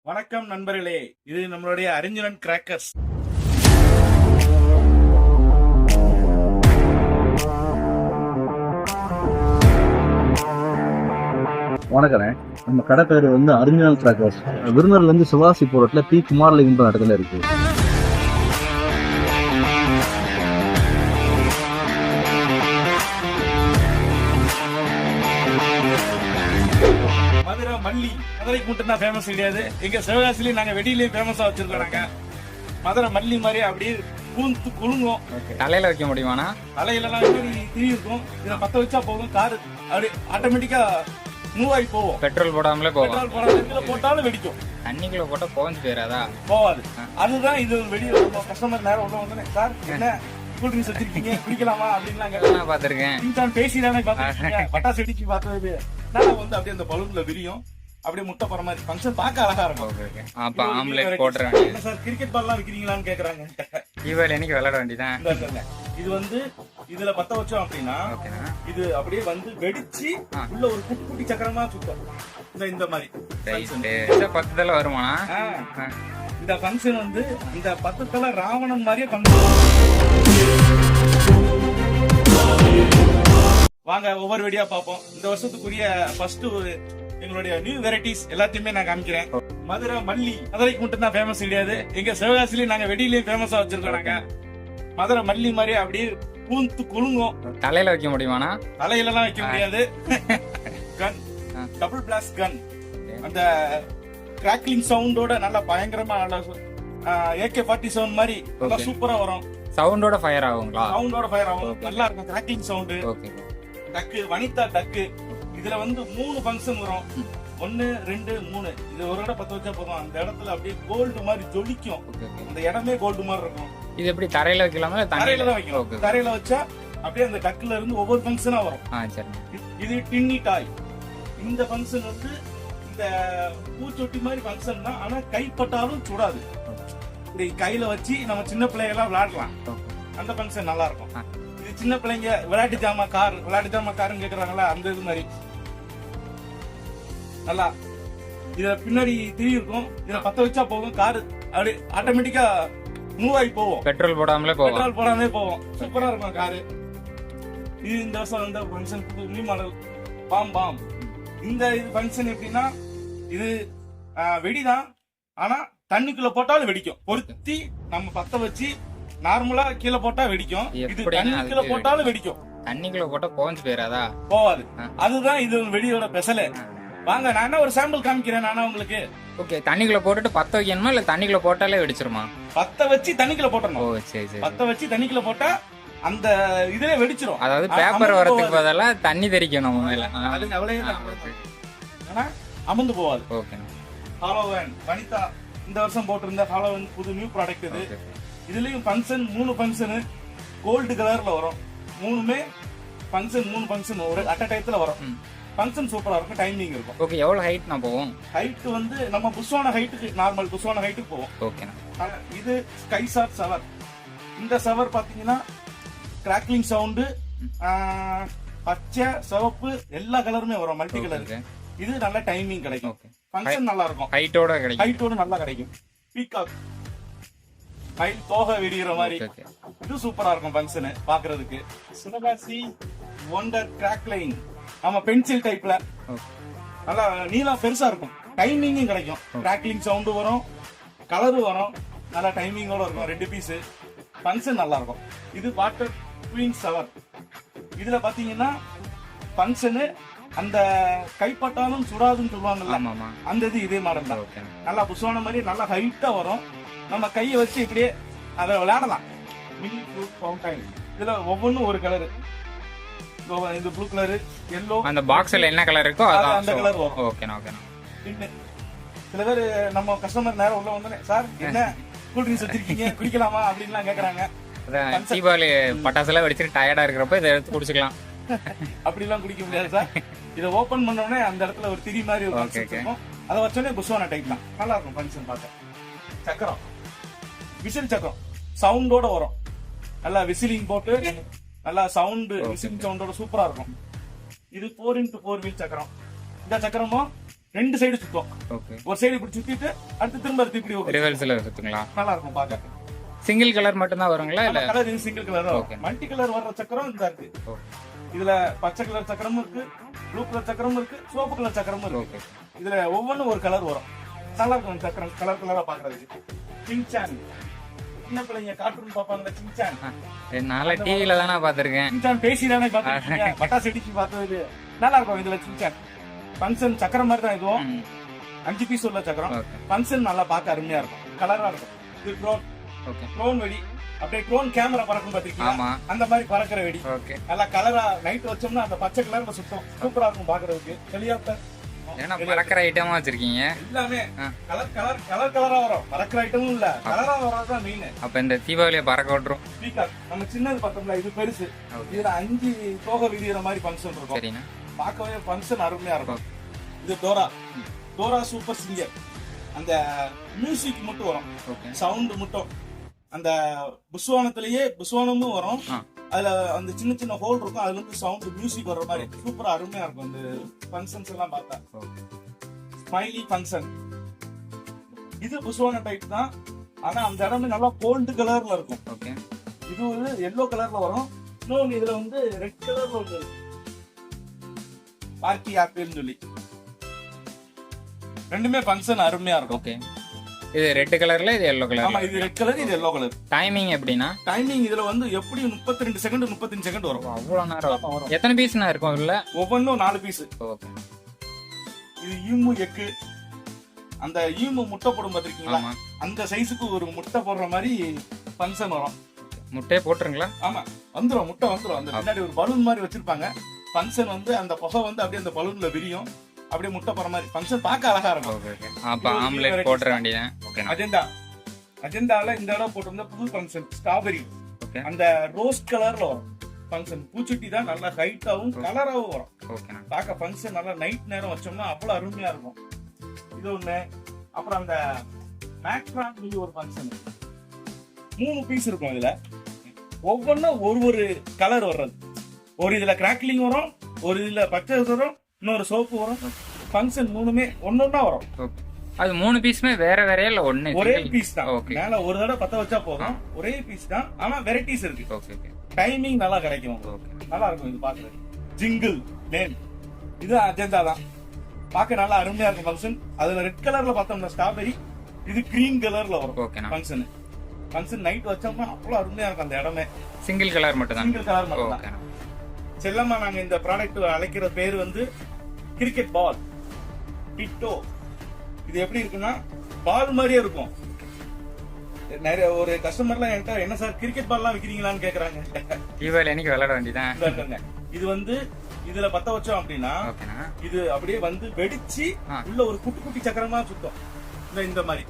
வணக்கம் நண்பர்களே, இது நம்மளுடைய அறிஞரன் கிராக்கர்ஸ். வணக்கண்ணே. நம்ம கடை பேர் வந்து அறிஞரன் கிராக்கர்ஸ். விருந்தர்ல இருந்து சிவாசி போராட்டில் பி குமாரலிங்கன்ற இடத்துல இருக்கு. மதுரை மல்லி, மதுரைக்கு மட்டும் தான் ஃபேமஸ் கிடையாது. எங்க சிவகாசிலையும் நாங்க வெடியிலையும் ஃபேமஸா வச்சிருக்கோம். நாங்க மதுரை மல்லி மாதிரி அப்படியே பூந்து குலுங்கும். தலையில வைக்க முடியுமாண்ணா? தலையிலாம் திரி இருக்கும். இதை பத்த வச்சா போதும், காரு அப்படி ஆட்டோமேட்டிக்கா மூவ் ஆகி போவோம். பெட்ரோல் போடாமலே போகும். பெட்ரோல் போடாம போட்டாலும் வெடிக்கும். தண்ணிக்குள்ள போட்டா போஞ்சு போயிடாதா? போவாது. அதுதான் இது வெடி. கஸ்டமர் நேரம் உள்ள வந்து, சார் என்ன கூல் ட்ரிங்க்ஸ் வச்சிருக்கீங்க, குடிக்கலாமா அப்படின்லாம் கேட்கலாம். பாத்துருக்கேன். பேசிதானே பாத்துருக்கீங்க. பட்டாசு வெடிச்சு பார்த்தது நான் வந்து அப்படியே அந்த பலூன்ல விரியும். அப்படியே முட்டை போற மாதிரி ஃபங்க்ஷன் பார்க்க அழகா இருக்கும். அப்ப ஆம்லெட் போடுறேன். சார் கிரிக்கெட் பால் எல்லாம் விக்கிறீங்களான்னு கேக்குறாங்க. தீபாவளி அன்னைக்கு விளையாட வேண்டியதான். இது வந்து இதுல பத்த வச்சோம் அப்படின்னா இது அப்படியே வந்து வெடிச்சு உள்ள ஒரு குட்டி குட்டி சக்கரமா சுத்தம். இந்த மாதிரி 10 தலை வருமானா? இந்த ஃபங்க்ஷன் வந்து இந்த 10 தலை ராவணன் மாதிரியே ஃபங்க்ஷன். வாங்க ஒவ்வொரு வெடியா பார்ப்போம். இந்த வருஷத்துக்குரிய ஃபர்ஸ்ட் எங்களுடைய நியூ வெரைட்டிஸ் எல்லாத்தையுமே நான் காமிக்கிறேன். மதுரை மல்லி, மதுரைக்கு மட்டும் தான் ஃபேமஸ் கிடையாது. எங்க சிவகாசிலையும் நாங்க வெடியிலையும் ஃபேமஸா வச்சிருக்கோம். நாங்க மதுரை மல்லி மாதிரி அப்படியே பூந்து குலுங்கும். தலையில வைக்க முடியுமாண்ணா? தலையில எல்லாம் வைக்க முடியாது. கன், டபுள் பிளாஸ்ட் கன், அந்த கிராக்லிங் சவுண்டோட நல்லா பயங்கரமா நல்லா AK-47 மாதிரி நல்லா சூப்பரா வரும். சவுண்டோட ஃபயர் ஆகுங்களா? சவுண்டோட ஃபயர் ஆகும். நல்லா இருக்கும் கிராக்லிங் சவுண்ட். டக்கு, வனிதா டக்கு. இதுல வந்து 3 ஃபங்க்ஷன் வரும். 1 2 3. இது ஒரு இடம் பத்த வச்சா போதும். அந்த இடத்துல அப்படியே கோல்டு மாதிரி ஜொலிக்கும். அந்த இடமே கோல்டு மாதிரி இருக்கும். இது எப்படி தரையில வைக்கலாமா? தரையில தான் வைக்கணும். தரையில வச்சா அப்படியே அந்த டக்குல இருந்து ஒவ்வொரு ஃபங்க்ஷனா வரும். இது டின்னி டாய். இந்த ஃபங்க்ஷன் வந்து இந்த பூச்சொட்டி மாதிரி ஃபங்க்ஷன் தான். ஆனா கைப்பட்டாலும் சுடாது. இப்படி கையில வச்சு நம்ம சின்ன பிள்ளைங்க விளையாடலாம். அந்த ஃபங்க்ஷன் நல்லா இருக்கும். இது சின்ன பிள்ளைங்க விளையாட்டு ஜாமா காருன்னு கேக்குறாங்களா, அந்த இது மாதிரி நல்லா. இதுல பின்னாடி திரி இருக்கும். இதுல பத்த வச்சா போதும், காரு அப்படி ஆட்டோமேட்டிக்கா மூவ் ஆகி போவோம். பெட்ரோல் போடாமலே போவோம். சூப்பரா இருக்கும் காரு. இது இந்த வருஷம் வந்து ஃபங்க்ஷன் நியூ மாடல் பாம். இந்த இது ஃபங்க்ஷன் எப்படின்னா, இது வெடிதான். ஆனா தண்ணிக்குள்ள போட்டாலும் வெடிக்கும். பொருத்தி நம்ம பத்த வச்சு நார்மலா கீழே போட்டா வெடிக்கும். இது தண்ணிக்குள்ள போட்டாலும் வெடிக்கும். தண்ணிக்குள்ள போட்டா போஞ்சு போயிடாதா? போவாது. அதுதான் இது வெடியோட ஸ்பெஷல். வாங்க நான் என்ன ஒரு சாம்பிள் காமிக்கிறேன் நானா உங்களுக்கு. ஓகே, தண்ணிக்குள்ள போட்டுட்டு பத்த வைக்கணுமா இல்ல தண்ணிக்குள்ள போட்டாலே வெடிச்சிருமா? பத்த வச்சு தண்ணிக்குள்ள போட்டணும். ஓ சரி சரி. பத்த வச்சு தண்ணிக்குள்ள போட்டா அந்த இதுல வெடிச்சிரும். அதாவது பேப்பர் வரதுக்கு பதிலா தண்ணி தெறிக்கணும் மேல. அது அவ்வளவே ஆனா அமந்து போவாது. ஓகே. ஹாலோவன் வனிதா இந்த வருஷம் போட்டிருந்த ஹாலோவன் புது நியூ ப்ராடக்ட் இது. இதுலயும் ஃபங்க்ஷன் 3 ஃபங்க்ஷன் கோல்டு கலர்ல வரும். 3 ஃபங்க்ஷன் ஒரு அட் அ டைத்துல வரும். ஃபங்க்ஷன் சூப்பரா இருக்கும். டைமிங் இருக்கும். ஓகே, எவ்வளவு ஹைட் நான் போவோம்? ஹைட் வந்து நம்ம புஷ்வான ஹைட்டுக்கு, நார்மல் புஷ்வான ஹைட்டுக்கு போவோம். ஓகே. இது ஸ்கை ஷாட் சவர். இந்த சவர் பாத்தீங்கன்னா கிராக்லிங் சவுண்ட், பச்சை சிவப்பு எல்லா கலருமே வரும், மல்டி கலர். இது நல்ல டைமிங் கிடைக்கும். ஃபங்க்ஷன் நல்லா இருக்கும். ஹைட்டோட நல்லா கிடைக்கும். பீகாக் மயில் தோகை விடுகிற மாதிரி இது சூப்பரா இருக்கும் ஃபங்க்ஷன் பாக்குறதுக்கு. சிவகாசி ஒண்டர் கிராக்லிங், ஆமா பென்சில் டைப்ல நல்லா நீளம் பெருசா இருக்கும். டைமிங்கும் கிடைக்கும். கிராக்லிங் சவுண்டு வரும், கலரு வரும், நல்லா டைமிங்கோட இருக்கும். 2 பீஸ். ஃபங்க்ஷன் நல்லா இருக்கும். இது வாட்டர் குவீன் சவர். இதுல பாத்தீங்கன்னா ஃபங்க்ஷனு அந்த கைப்பட்டாலும் சுடாதுன்னு சொல்லுவாங்கல்ல, அந்த இது இதே மாடல் தான். நல்லா புஷ்வான மாதிரி நல்லா ஹைட்டா வரும். நம்ம கையை வச்சு இப்படியே அதை விளையாடலாம். Mini fruit fountain. இதுல ஒவ்வொன்றும் ஒரு கலரு. இந்த ப்ளூ கலரு, எல்லோ. அந்த பாக்ஸ்ல என்ன கலர் இருக்கோ அந்த கலர் வரும். ஓகேண்ணா. சில பேர் நம்ம கஸ்டமர் நேரம் உள்ள வந்தோடனே, சார் என்ன கூல் ட்ரிங்க்ஸ் வச்சிருக்கீங்க, குடிக்கலாமா அப்படின்லாம் கேக்குறாங்க. தீபாவளி பட்டாசு எல்லாம் வெடிச்சிட்டு டயர்டா இருக்கிறப்ப இதை எடுத்து குடிச்சுக்கலாம். அப்படிலாம் குடிக்க முடியாது சார். இதை ஓபன் பண்ண உடனே அந்த இடத்துல ஒரு திரி மாதிரி இருக்கும். அதை வச்சோடனே புஷ்வான டைப் தான். நல்லா இருக்கும் ஃபங்க்ஷன் பார்க்க. சக்கரம், விசில் சக்கரம் சவுண்டோட வரும். நல்லா விசிலிங் போட்டு நல்லா சவுண்ட், விசிலிங் சவுண்டோட சூப்பரா இருக்கும். இது 4x4 வீல் சக்கரம். இந்த சக்கரமும் 2 சைடு சுத்தம். ஓகே. ஒரு சைடு இப்படி சுத்திட்டு அடுத்து திரும்ப இப்படி ரிவர்ஸ்ல சுத்துங்களா? நல்லா இருக்கும் பாக்க. சிங்கிள் கலர் மட்டும் தான் வருங்களா இல்ல கலர் இது சிங்கிள் கலர் தான். மல்டி கலர் வர்ற சக்கரம் இந்த இருக்கு. இதுல பச்சை கலர் சக்கரமும் இருக்கு, ப்ளூ கலர் சக்கரமும் இருக்கு, சிவப்பு கலர் சக்கரமும் இருக்கு. இதுல ஒவ்வொன்றும் ஒரு கலர் வரும். நல்லா இருக்கும் சக்கரம் கலர் கலரா பாக்குறதுக்கு. சின்சான் சின்ன பிள்ளைங்க கார்ட்டூன் பாப்பாங்க. சின்சான் என்னால டிவில தானே பாத்திருக்கேன். சின்சான் பேசி தானே பாத்துருக்கீங்க. பட்டாசு வெடிச்சு பார்த்தது நல்லா இருக்கும். இதுல சின்சான் ஃபங்க்ஷன் சக்கரம் மாதிரி தான். இதுவும் 5 பீஸ் உள்ள சக்கரம். ஃபங்க்ஷன் நல்லா பார்க்க அருமையா இருக்கும், கலரா இருக்கும். இது ட்ரோன் வெடி, அப்படியே ட்ரோன் கேமரா பறக்கும் பாத்திருக்கீங்க, அந்த மாதிரி பறக்கிற வெடி. நல்லா கலரா நைட் வச்சோம்னா அந்த பச்சை கலர்ல சுத்தம் சூப்பரா இருக்கும் பாக்குறதுக்கு. ஹெலிகாப்டர் ஏன்னா பறக்கிற ஐட்டமா வச்சிருக்கீங்க. எல்லாமே கலர் கலர் கலர் கலரா வரும். பறக்கிற ஐட்டமும் இல்ல, கலரா வரதான் மெயின். அப்ப இந்த தீபாவளியை பறக்க விட்டுரும். ஸ்பீக்கர் நம்ம சின்னது பார்த்தோம்ல, இது பெருசு. இதுல 5 தோகை விடிகிற மாதிரி ஃபங்க்ஷன் இருக்கும். சரிண்ணா. பார்க்கவே ஃபங்க்ஷன் அருமையா இருக்கும். இது டோரா சூப்பர் சிங்கர். அந்த மியூசிக் மட்டும் வரும், சவுண்ட் மட்டும். அந்த புஸ்வானத்திலேயே புஸ்வானமும் வரும். அதுல அந்த சின்ன சின்ன ஹோல் இருக்கும், அதுல இருந்து சவுண்ட் மியூசிக் வர்ற மாதிரி சூப்பரா அருமையா இருக்கும். இந்த ஃபங்க்ஷன்ஸ் எல்லாம் பார்த்தா ஸ்மைலி ஃபங்க்ஷன். இது புஸ்வான டைப் தான், ஆனா அந்த இடம் நல்லா கோல்டு கலர்ல இருக்கும். இது வந்து எல்லோ கலர்ல வரும். இன்னொன்னு இதுல வந்து ரெட் கலர்ல வந்து பார்ட்டி ஆப்பிள்னு சொல்லி ரெண்டுமே ஃபங்க்ஷன் அருமையா இருக்கும். ஓகே. இது ரெட் கலர்ல, இது எல்லோ கலர். ஆமா, இது ரெட் கலர், இது எல்லோ கலர். டைமிங் எப்படின்னா? டைமிங் இதுல வந்து எப்படி 32 செகண்ட் 35 செகண்ட் வரும். அவ்வளவு நேரம் வரும். எத்தனை பீஸ்னா இருக்கும் இல்ல? ஒவ்வொன்றும் 4 பீஸ். ஓகே. இது ஈமு எக்கு. அந்த ஈமு முட்டை போடும் பாத்திருக்கீங்களா, அந்த சைஸுக்கு ஒரு முட்டை போடுற மாதிரி ஃபங்க்ஷன் வரும். முட்டையே போட்டுருங்களா? ஆமா, வந்துரும். முட்டை வந்துரும். அந்த பின்னாடி ஒரு பலூன் மாதிரி வச்சிருப்பாங்க. ஃபங்க்ஷன் வந்து அந்த புகை வந்து அப்படியே அந்த பலூன்ல விரியும், அப்படியே முட்டை போற மாதிரி. ஃபங்க்ஷன் பார்க்க அழகா இருக்கும். அப்ப ஆம்லெட் போட்ற வேண்டியதான். ஓகே. அஜெண்டால இந்த இடம் போட்டிருந்தா புது ஃபங்க்ஷன் ஸ்ட்ராபெரி. அந்த ரோஸ் கலர்ல வரும் ஃபங்க்ஷன். பூச்சட்டி தான் நல்லா ஹைட்டாவும் கலராவும் வரும். ஓகே. பார்க்க ஃபங்க்ஷன் நல்லா நைட் நேரம் வச்சோம்னா அவ்வளவு அருமையா இருக்கும். இது ஒண்ணு. அப்புறம் அந்த மேக்ரான் சொல்லி ஒரு ஃபங்க்ஷன் 3 பீஸ் இருக்கும். இதுல ஒவ்வொன்றும் ஒரு கலர் வர்றது. ஒரு இதுல கிராக்லிங் வரும், ஒரு இதுல பச்சை வரும், இன்னொரு சோப்பு வரும். ஃபங்க்ஷன் 3மே ஒன்னொன்னா வரும். அது 3 பீஸ்மே வேற வேற இல்ல ஒண்ணே ஒரே பீஸ் தான். மேல ஒரு தடவை பத்த வச்சா போதும். ஒரே பீஸ் தான், ஆனா வெரைட்டிஸ் இருக்கு. ஓகே. டைமிங் நல்லா கிடைக்கும். நல்லா இருக்கும் இது பாக்குறது. ஜிங்கிள் நேம் இது அஜெண்டா தான். பார்க்க நல்லா அருமையா இருக்கும் ஃபங்க்ஷன். அதுல ரெட் கலர்ல பார்த்தோம்னா ஸ்ட்ராபெரி, இது கிரீன் கலர்ல வரும் ஃபங்க்ஷன் நைட் வச்சோம்னா அவ்வளவு அருமையா இருக்கும் அந்த இடமே. சிங்கிள் கலர் மட்டும் தான். சிங்கிள் கலர் மட்டும் தான். செல்லம்மா நாங்க இந்த ப்ராடக்ட் அழைக்கிற பேர் வந்து கிரிக்கெட் பால் டிட்டோ. இது எப்படி இருக்குன்னா பால் மாதிரியே இருக்கும். நிறைய ஒரு கஸ்டமர்லாம் என்கிட்ட என்ன சார் கிரிக்கெட் பால் எல்லாம் விக்கிறீங்களான்னு கேக்குறாங்க. தீபாவளி அன்னைக்கு விளையாட வேண்டியதான். இது வந்து இதுல பத்த வச்சோம் அப்படின்னா இது அப்படியே வந்து வெடிச்சு உள்ள ஒரு குட்டி குட்டி சக்கரமா சுத்தம். இந்த மாதிரி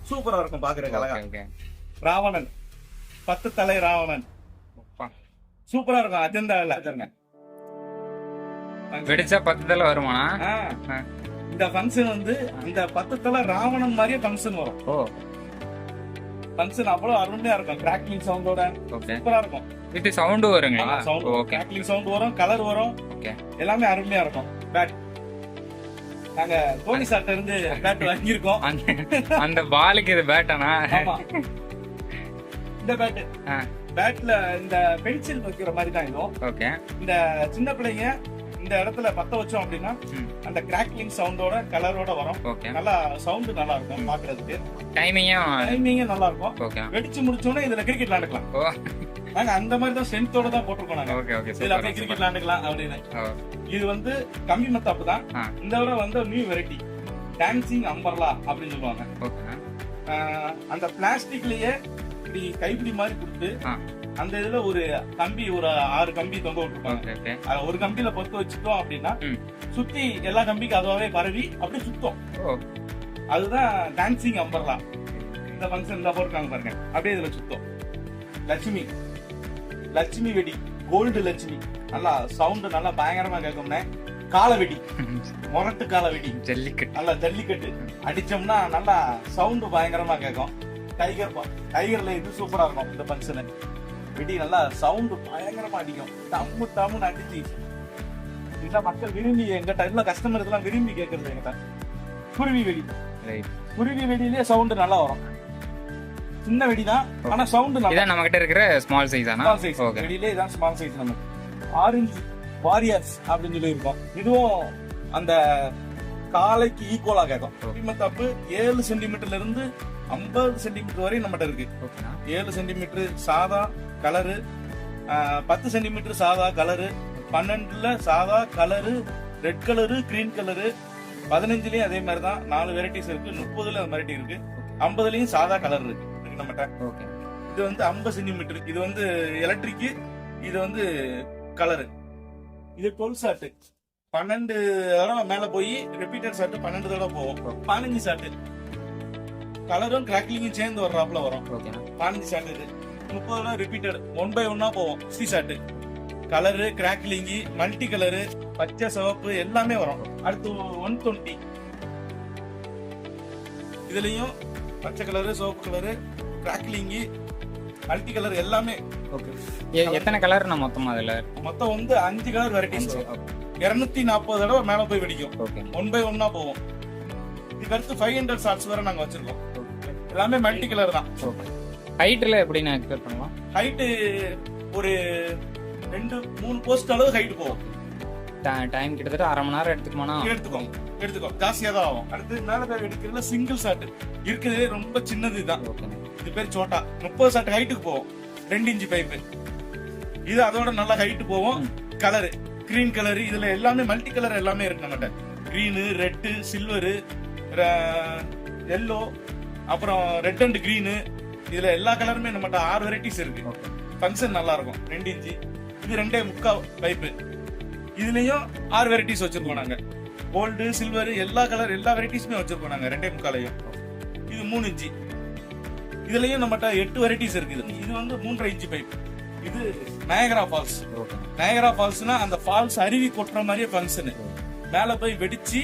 சூப்பரா இருக்கும் பாக்குறதுக்கு. ராவணன் 10 தலை ராவணன் சூப்பரா இருக்கும். அஜெண்டால வெடிச்சா 10 தலை வருமா? இந்த ஃபங்க்ஷன் வந்து இந்த 10 தலை ராவணன் மாதிரியே ஃபங்க்ஷன் வரும். ஃபங்க்ஷன் அவ்வளவு அருமையா இருக்கும். கிராக்லிங் சவுண்டோட சூப்பரா இருக்கும். வித் சவுண்ட் வருங்களா? கிராக்லிங் சவுண்ட் வரும், கலர் வரும், எல்லாமே அருமையா இருக்கும். பேட் நாங்க தோனி சார்ட்ட இருந்து பேட் வாங்கியிருக்கோம். அந்த பாலுக்கு இது பேட்டானா? இந்த பேட்ல இந்த பென்சில் வைக்கிற மாதிரி தான் இதுவும். இந்த சின்ன பிள்ளைங்க இந்த இடத்துல பத்த வச்சோம் அப்படின்னா அந்த கிராக்லிங் சவுண்டோட கலரோட வரும். நல்லா சவுண்ட் நல்லா இருக்கும் பாக்குறதுக்கு. டைமிங்கும் நல்லா இருக்கும். வெடிச்சு முடிச்சோன்னா இதுல கிரிக்கெட் விளையாண்டுக்கலாம். நாங்க அந்த மாதிரி தான் ஸ்ட்ரென்த்தோட தான் போட்டிருக்கோம். நாங்க இதுல அப்படியே கிரிக்கெட் விளையாண்டுக்கலாம் அப்படின்னு. இது வந்து கம்மி மத்தாப்பு தான். இந்த விட வந்து நியூ வெரைட்டி டான்சிங் அம்பர்லா அப்படின்னு சொல்லுவாங்க. அந்த பிளாஸ்டிக்லயே இப்படி கைப்பிடி மாதிரி கொடுத்து அந்த இதுல ஒரு கம்பி ஒரு 6 கம்பி தொங்க விட்டுருப்பாங்க. ஒரு கம்பியில பொத்து வச்சுட்டோம் அப்படின்னா சுத்தி எல்லா கம்பிக்கும் அதுவாவே பரவி அப்படியே சுத்தம். அதுதான் டான்சிங் அம்பர்லா. இந்த ஃபங்க்ஷன் தான் போட்டுருக்காங்க பாருங்க. அப்படியே இதுல சுத்தம். லட்சுமி வெடி, கோல்டு லட்சுமி. நல்லா சவுண்ட் நல்லா பயங்கரமா கேட்கும்னே. கால வெடி, மொரட்டு கால வெடி, ஜல்லிக்கட்டு. நல்லா ஜல்லிக்கட்டு அடிச்சோம்னா நல்லா சவுண்ட் பயங்கரமா கேட்கும். டைகர்ல இது சூப்பரா இருக்கும். இந்த ஃபங்க்ஷன் வெடி நல்லா சவுண்ட் பயங்கரமா அடிக்கும். டம்மு டம்முன்னு அடிச்சு இதெல்லாம் மக்கள் விரும்பி எங்கிட்ட எல்லாம் கஸ்டமர்ஸ் எல்லாம் விரும்பி கேட்கறது எங்கிட்ட. குருவி வெடி, குருவி வெடியிலே சவுண்ட் நல்லா வரும். சின்ன வெடி தான், ஆனா சவுண்ட் நல்லா. இதான் நம்ம கிட்ட இருக்கிற ஸ்மால் சைஸ் ஆனா. ஸ்மால் சைஸ் வெடியிலே இதான் ஸ்மால் சைஸ். நமக்கு ஆரஞ்சு வாரியர்ஸ் அப்படின்னு சொல்லி இருக்கும். இதுவும் அந்த காலைக்கு ஈக்குவலா கேட்கும். தப்பு 7 சென்டிமீட்டர்ல இருந்து 50 சென்டிமீட்டர் வரை நம்மகிட்ட இருக்கு. 7 சென்டிமீட்டர் சாதா கலரு, 10 சென்டிமீட்டர் சாதா கலரு, 12ல சாதா colour, red colour, green colour, 15லயும் அதே மாதிரி தான் 4 வெரைட்டிஸ் இருக்கு. 30ல அந்த வெரைட்டி இருக்கு. 50லயும் சாதா கலர் இருக்கு நம்மகிட்ட. இது வந்து 50 சென்டிமீட்டர். இது வந்து எலக்ட்ரிக், இது வந்து கலரு. இது 12 ஷாட், 12 தடவை மேல போய் ரிப்பீட்டர் ஷாட் 12 தடவை போகும். 15 ஷாட் கலரும் கிராக்லிங்கும் சேர்ந்து வர்றாப்புல வரும். 15 ஷாட். இது 30 தடவை ரிப்பீட்டர் 1 by 1 போவோம். 60 shot colour, crackling, multi colour, பச்சை சிவப்பு எல்லாமே வரும். அடுத்து 120. இதுலயும் பச்சை கலரு, சிவப்பு கலரு, கிராக்லிங்கு, மல்டி கலர் எல்லாமே. எத்தனை கலர் நான் மொத்தமா அதுல? மொத்தம் வந்து 5 கலர் வெரைட்டிஸ். 240 தடவை மேல போய் வெடிக்கும். 1 by 1 போவோம். இதுக்கு அடுத்து 500 ஷாட்ஸ் வரை நாங்க வச்சிருக்கோம். எல்லாமே மல்டி கலர் தான். ஹைட்ல எப்படி நான் எக்ஸ்பெக்ட் பண்ணலாம்? ஹைட் ஒரு 2-3 போஸ்ட் அளவு ஹைட் போகும். டைம் கிட்டத்தட்ட அரை மணி நேரம் எடுத்துக்கோ ஜாஸ்தியா தான் ஆகும். அடுத்து மேல போய் வெடிக்கிறதுல சிங்கிள் ஷாட் இருக்குது. ரொம்ப சின்னது தான். இது பேர் சோட்டா. 30 ஷாட் ஹைட்டுக்கு போகும். 2 இன்ச் பைப்பு. இது அதோட நல்லா ஹைட் போகும். கலரு கிரீன் கலரு, இதுல எல்லாமே மல்டி கலர் எல்லாமே இருக்கு நம்மகிட்ட. கிரீனு, ரெட்டு, சில்வரு, எல்லோ, அப்புறம் ரெட் அண்ட் கிரீனு, இதுல எல்லா கலருமே நம்மகிட்ட 6 வெரைட்டிஸ் இருக்கு. ஃபங்க்ஷன் நல்லா இருக்கும். 2 இன்ச். இது 2.25 பைப்பு. இதுலயும் 6 வெரைட்டிஸ் வச்சிருக்கோம் நாங்க. கோல்டு, சில்வர், எல்லா கலர் எல்லா வெரைட்டிஸுமே வச்சிருக்கோம் நாங்க 2.25. இது 3 இன்ச். இதுலயும் நம்மகிட்ட 8 வெரைட்டிஸ் இருக்குது. இது வந்து 3.5 இன்ச் பைப். இது நயகரா ஃபால்ஸ். நயகரா ஃபால்ஸ்னா அந்த ஃபால்ஸ் அருவி கொட்டுற மாதிரியே ஃபங்க்ஷன். மேல போய் வெடிச்சு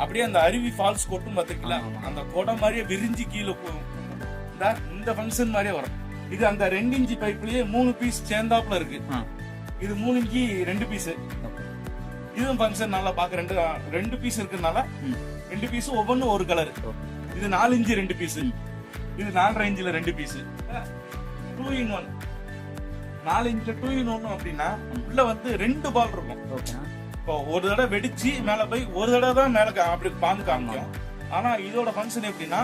அப்படியே அந்த அருவி ஃபால்ஸ் கொட்டும் பாத்துக்கல, அந்த கொடை மாதிரியே விரிஞ்சு கீழே போகும். இந்த ஃபங்க்ஷன் மாதிரியே வரும். இது அந்த 2 இன்ச் பைப்லயே 3 பீஸ் சேர்ந்தாப்புல இருக்கு. இது 3 இன்ச் 2 பீஸ். இதுவும் ஃபங்க்ஷன் நல்லா பாக்க. 2 பீஸ் இருக்குனால 2 பீஸ் ஒவ்வொன்றும் ஒரு கலர். இது 4 இன்ச் 2 பீஸ். இது 4.5 இன்ச்ல 2 பீஸ். 2 in 1. 4 இன்ச் 2 in 1 அப்படின்னா உள்ள வந்து 2 பால் இருக்கும். இப்போ ஒரு தடவை வெடிச்சு மேல போய் ஒரு தடவை தான் மேல அப்படி பாந்து காமிக்கும். ஆனா இதோட ஃபங்க்ஷன் எப்படின்னா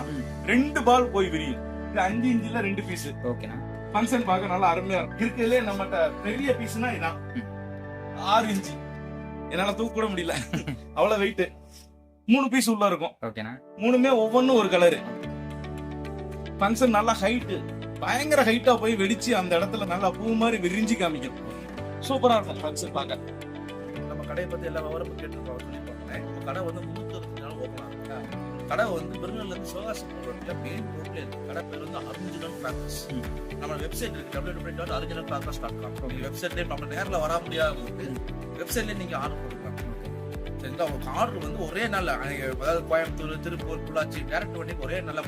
2 பால் போய் விரியும். இது 5 இன்ச்ல 2 பீஸ். ஃபங்க்ஷன் பார்க்க நல்லா அருமையா இருக்கும். இருக்கிறதுலே நம்மகிட்ட பெரிய பீஸ்னா இதான் 6 இன்ச். என்னால தூக்க கூட முடியல, அவ்வளவு வெயிட். 3 பீஸ் உள்ள இருக்கும். 3மே ஒவ்வொன்றும் ஒரு கலரு. ஃபங்க்ஷன் நல்லா ஹைட், பயங்கர ஹைட்டா போய் வெடிச்சு அந்த இடத்துல நல்லா பூ மாதிரி விரிஞ்சு காமிக்கும். சூப்பரா இருக்கும் ஃபங்க்ஷன் பார்க்க. நம்ம கடையை பத்தி எல்லா விவரமும் கேட்டுருக்கோம். நம்ம கடை வந்து 360 நாள் ஓப்பன் ஆகுது. கடை வந்து பெருநெல்ல இருந்து சிவகாசி ரோட்ல மெயின் ரோட்ல இருக்கு. கடை பேர் வந்து அரிஜினல் கிராக்கர்ஸ். நம்ம வெப்சைட் இருக்கு www.originalcrackers.com. நீங்க வெப்சைட்லயே நம்ம நேர்ல வர முடியாது, வெப்சைட்லயே நீங்க ஆர்டர் போட்டுக்கலாம். சரிங்களா? உங்களுக்கு ஆர்டர் வந்து ஒரே நாள், அதாவது கோயம்புத்தூர், திருப்பூர், பொள்ளாச்சி டேரக்ட் வண்டிக்கு ஒரே நாள்ல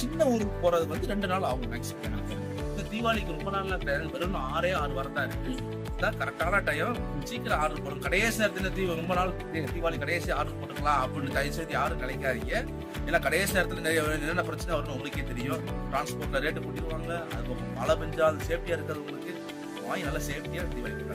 சின்ன ஊருக்கு போறது வந்து 2 நாள் ஆகும் மேக்ஸிமம். இந்த தீபாவளிக்கு ரொம்ப நாள்லாம் கிடையாது, வெறும் 6 வாரம் தான் இருக்கு. இதுதான் கரெக்டான டைம். சீக்கிரம் ஆர்டர் போடும். கடைசி நேரத்துல ரொம்ப நாள் தீபாவளி கடைசி ஆர்டர் போட்டுக்கலாம் அப்படின்னு தயவு செய்து யாரும் நினைக்காதீங்க. ஏன்னா கடைசி நேரத்துல என்னென்ன பிரச்சனை வரும்னு உங்களுக்கே தெரியும். டிரான்ஸ்போர்ட்ல ரேட்டு கூட்டிடுவாங்க. அது மழை பெஞ்சா அது சேஃப்டியா இருக்கிறது உங்களுக்கு வாங்கி நல்லா சேஃப்டியா தீபாவளி